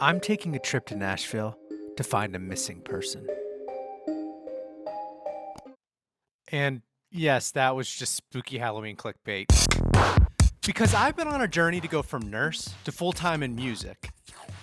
I'm taking a trip to Nashville to find a missing person. And yes, that was just spooky Halloween clickbait. Because I've been on a journey to go from nurse to full-time in music.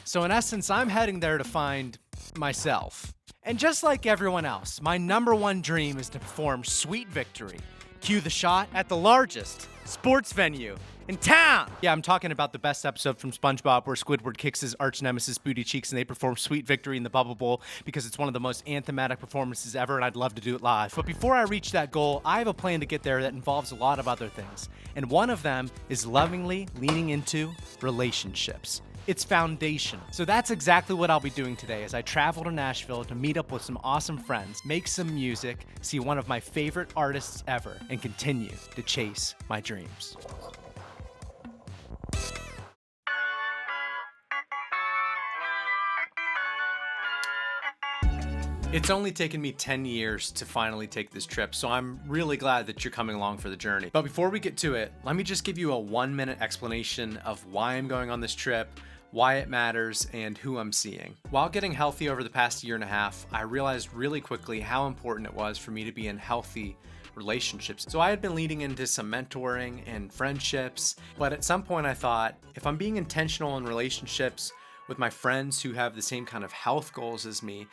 So in essence, I'm heading there to find myself. And just like everyone else, my number one dream is to perform Sweet Victory. Cue the shot at the largest sports venue in town. Yeah, I'm talking about the best episode from SpongeBob where Squidward kicks his arch nemesis Booty Cheeks and they perform Sweet Victory in the Bubble Bowl because it's one of the most anthematic performances ever and I'd love to do it live. But before I reach that goal, I have a plan to get there that involves a lot of other things. And one of them is lovingly leaning into relationships. It's foundational. So that's exactly what I'll be doing today as I travel to Nashville to meet up with some awesome friends, make some music, see one of my favorite artists ever, and continue to chase my dreams. It's only taken me 10 years to finally take this trip, so I'm really glad that you're coming along for the journey. But before we get to it, let me just give you a 1-minute explanation of why I'm going on this trip, why it matters, and who I'm seeing. While getting healthy over the past year and a half, I realized really quickly how important it was for me to be in healthy relationships. So I had been leading into some mentoring and friendships, but at some point I thought, if I'm being intentional in relationships with my friends who have the same kind of health goals as me,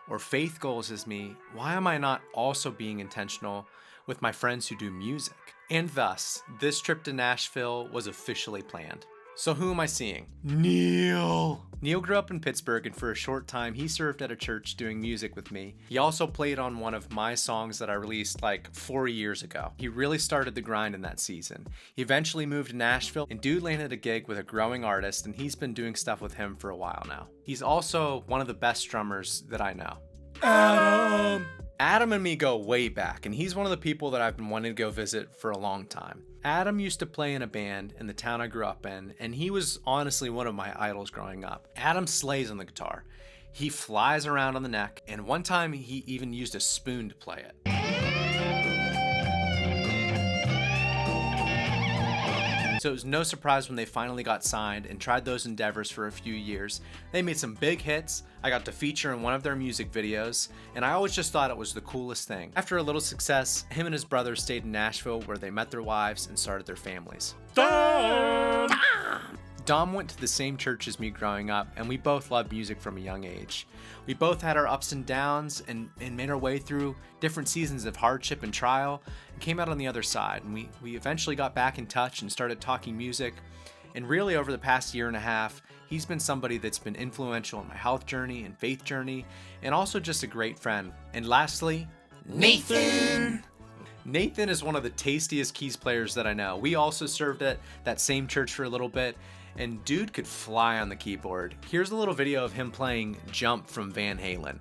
or faith goals as me, why am I not also being intentional with my friends who do music? And thus, this trip to Nashville was officially planned. So who am I seeing? Neil! Neil grew up in Pittsburgh, and for a short time, he served at a church doing music with me. He also played on one of my songs that I released like 4 years ago. He really started the grind in that season. He eventually moved to Nashville, and dude landed a gig with a growing artist, and he's been doing stuff with him for a while now. He's also one of the best drummers that I know. Adam and me go way back, and he's one of the people that I've been wanting to go visit for a long time. Adam used to play in a band in the town I grew up in, and he was honestly one of my idols growing up. Adam slays on the guitar. He flies around on the neck, and one time he even used a spoon to play it. So it was no surprise when they finally got signed and tried those endeavors for a few years. They made some big hits. I got to feature in one of their music videos, and I always just thought it was the coolest thing. After a little success, him and his brother stayed in Nashville where they met their wives and started their families. Dom went to the same church as me growing up, and we both loved music from a young age. We both had our ups and downs and made our way through different seasons of hardship and trial and came out on the other side. And we eventually got back in touch and started talking music. And really over the past year and a half, he's been somebody that's been influential in my health journey and faith journey, and also just a great friend. And lastly, Nathan! Nathan is one of the tastiest keys players that I know. We also served at that same church for a little bit, and dude could fly on the keyboard. Here's a little video of him playing Jump from Van Halen.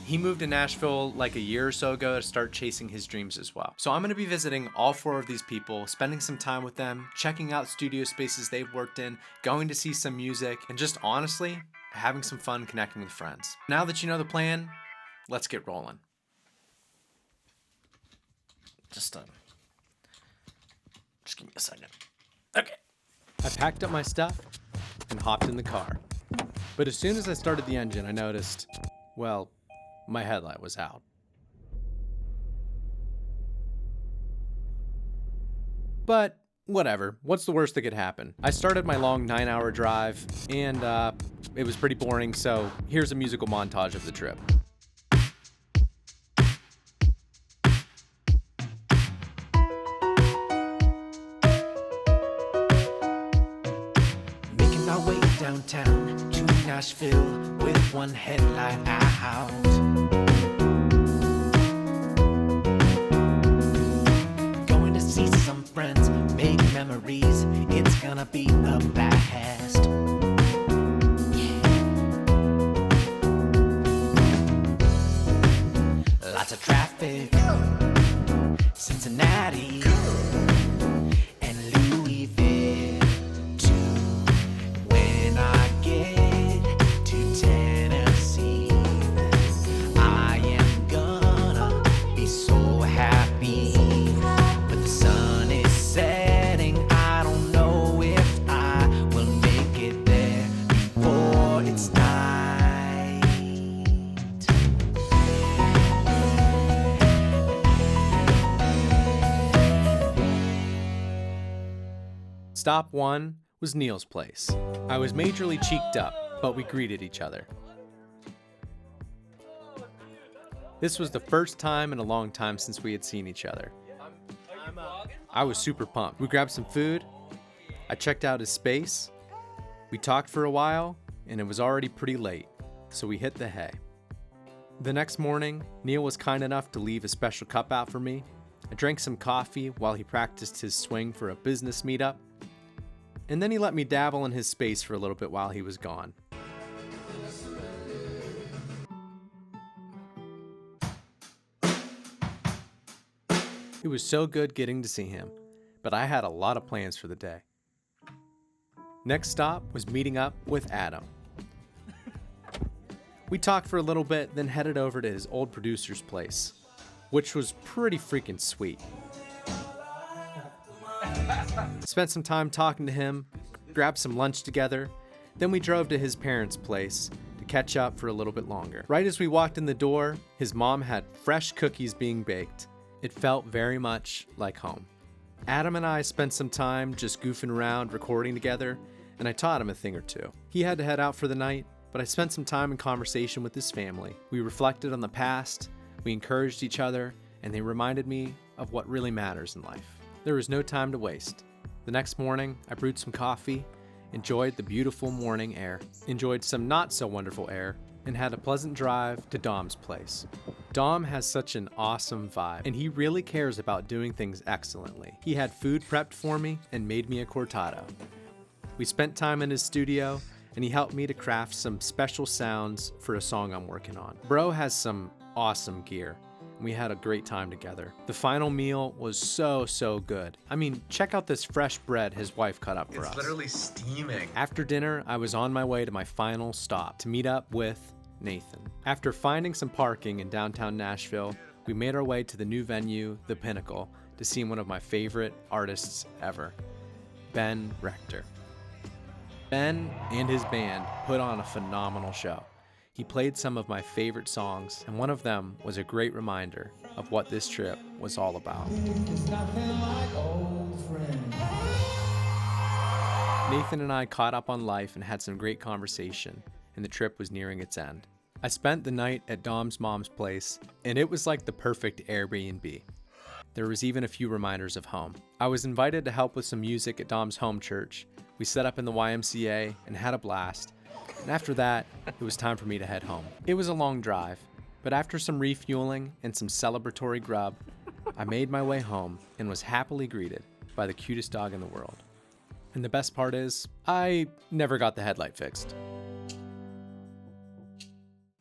He moved to Nashville like a year or so ago to start chasing his dreams as well. So I'm gonna be visiting all 4 of these people, spending some time with them, checking out studio spaces they've worked in, going to see some music, and just honestly, having some fun connecting with friends. Now that you know the plan, let's get rolling. Just give me a second. Okay. I packed up my stuff and hopped in the car. But as soon as I started the engine, I noticed, well, my headlight was out. But whatever, what's the worst that could happen? I started my long 9-hour drive, and it was pretty boring, so here's a musical montage of the trip. Making my way downtown to Nashville with one headlight out. Going to see some friends, make memories, it's gonna be a blast. Lots of traffic, Cincinnati, and Louisville too. When I get to Tennessee, I am gonna be so happy. But the sun is setting, Stop 1 was Neil's place. I was majorly cheeked up, but we greeted each other. This was the first time in a long time since we had seen each other. I was super pumped. We grabbed some food. I checked out his space. We talked for a while, and it was already pretty late, so we hit the hay. The next morning, Neil was kind enough to leave a special cup out for me. I drank some coffee while he practiced his swing for a business meetup, and then he let me dabble in his space for a little bit while he was gone. It was so good getting to see him, but I had a lot of plans for the day. Next stop was meeting up with Adam. We talked for a little bit, then headed over to his old producer's place, which was pretty freaking sweet. Spent some time talking to him, grabbed some lunch together, then we drove to his parents' place to catch up for a little bit longer. Right as we walked in the door, his mom had fresh cookies being baked. It felt very much like home. Adam and I spent some time just goofing around, recording together, and I taught him a thing or two. He had to head out for the night, but I spent some time in conversation with his family. We reflected on the past, we encouraged each other, and they reminded me of what really matters in life. There was no time to waste. The next morning, I brewed some coffee, enjoyed the beautiful morning air, enjoyed some not so wonderful air, and had a pleasant drive to Dom's place. Dom has such an awesome vibe, and he really cares about doing things excellently. He had food prepped for me and made me a cortado. We spent time in his studio, and he helped me to craft some special sounds for a song I'm working on. Bro has some awesome gear. We had a great time together. The final meal was so good. I mean, check out this fresh bread his wife cut up for us. It's literally steaming. After dinner, I was on my way to my final stop to meet up with Nathan. After finding some parking in downtown Nashville, we made our way to the new venue, The Pinnacle, to see one of my favorite artists ever, Ben Rector. Ben and his band put on a phenomenal show. He played some of my favorite songs, and one of them was a great reminder of what this trip was all about. Nathan and I caught up on life and had some great conversation, and the trip was nearing its end. I spent the night at Dom's mom's place, and it was like the perfect Airbnb. There was even a few reminders of home. I was invited to help with some music at Dom's home church. We set up in the YMCA and had a blast. And after that, it was time for me to head home. It was a long drive, but after some refueling and some celebratory grub, I made my way home and was happily greeted by the cutest dog in the world. And the best part is, I never got the headlight fixed.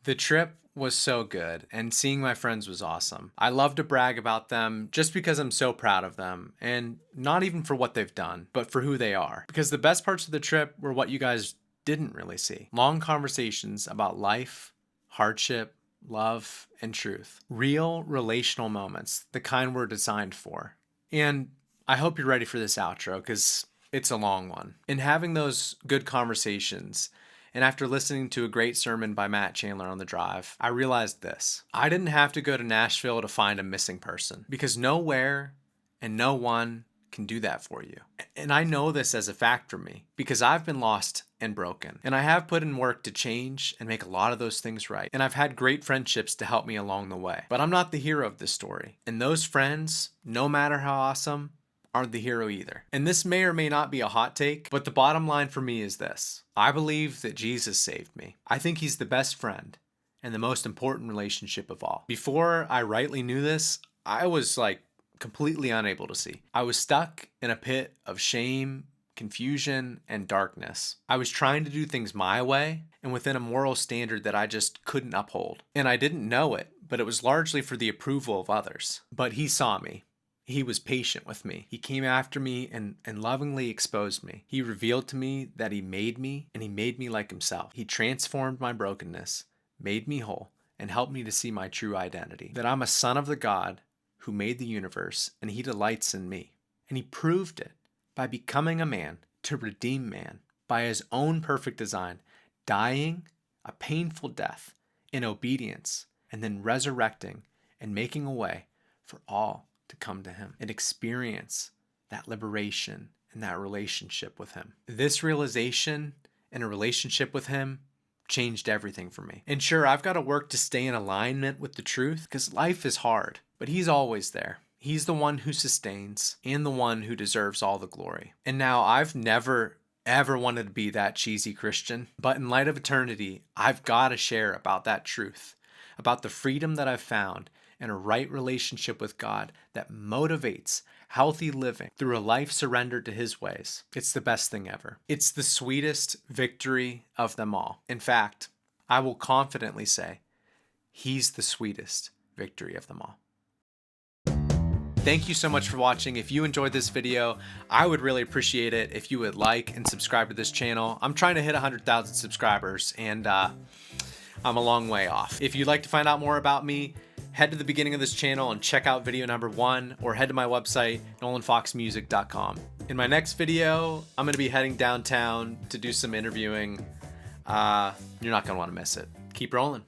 The trip was so good, and seeing my friends was awesome. I love to brag about them just because I'm so proud of them, and not even for what they've done, but for who they are. Because the best parts of the trip were what you guys didn't really see. Long conversations about life, hardship, love, and truth. Real relational moments, the kind we're designed for. And I hope you're ready for this outro, because it's a long one. In having those good conversations, and after listening to a great sermon by Matt Chandler on the drive, I realized this. I didn't have to go to Nashville to find a missing person, because nowhere and no one can do that for you. And I know this as a fact for me, because I've been lost and broken. And I have put in work to change and make a lot of those things right. And I've had great friendships to help me along the way. But I'm not the hero of this story. And those friends, no matter how awesome, aren't the hero either. And this may or may not be a hot take, but the bottom line for me is this. I believe that Jesus saved me. I think he's the best friend and the most important relationship of all. Before I rightly knew this, I was completely unable to see. I was stuck in a pit of shame, confusion, and darkness. I was trying to do things my way and within a moral standard that I just couldn't uphold. And I didn't know it, but it was largely for the approval of others. But he saw me. He was patient with me. He came after me and lovingly exposed me. He revealed to me that he made me, and he made me like himself. He transformed my brokenness, made me whole, and helped me to see my true identity. That I'm a son of the God who made the universe, and he delights in me. And he proved it by becoming a man to redeem man by his own perfect design, dying a painful death in obedience, and then resurrecting and making a way for all to come to him and experience that liberation and that relationship with him. This realization and a relationship with him changed everything for me. And sure, I've got to work to stay in alignment with the truth because life is hard, but he's always there. He's the one who sustains and the one who deserves all the glory. And now I've never ever wanted to be that cheesy Christian, but in light of eternity, I've got to share about that truth, about the freedom that I've found and a right relationship with God that motivates healthy living through a life surrendered to his ways. It's the best thing ever. It's the sweetest victory of them all. In fact, I will confidently say he's the sweetest victory of them all. Thank you so much for watching. If you enjoyed this video, I would really appreciate it if you would like and subscribe to this channel. I'm trying to hit 100,000 subscribers and I'm a long way off. If you'd like to find out more about me, head to the beginning of this channel and check out video number 1 or head to my website, nolanfoxmusic.com. In my next video, I'm gonna be heading downtown to do some interviewing. You're not gonna wanna miss it. Keep rolling.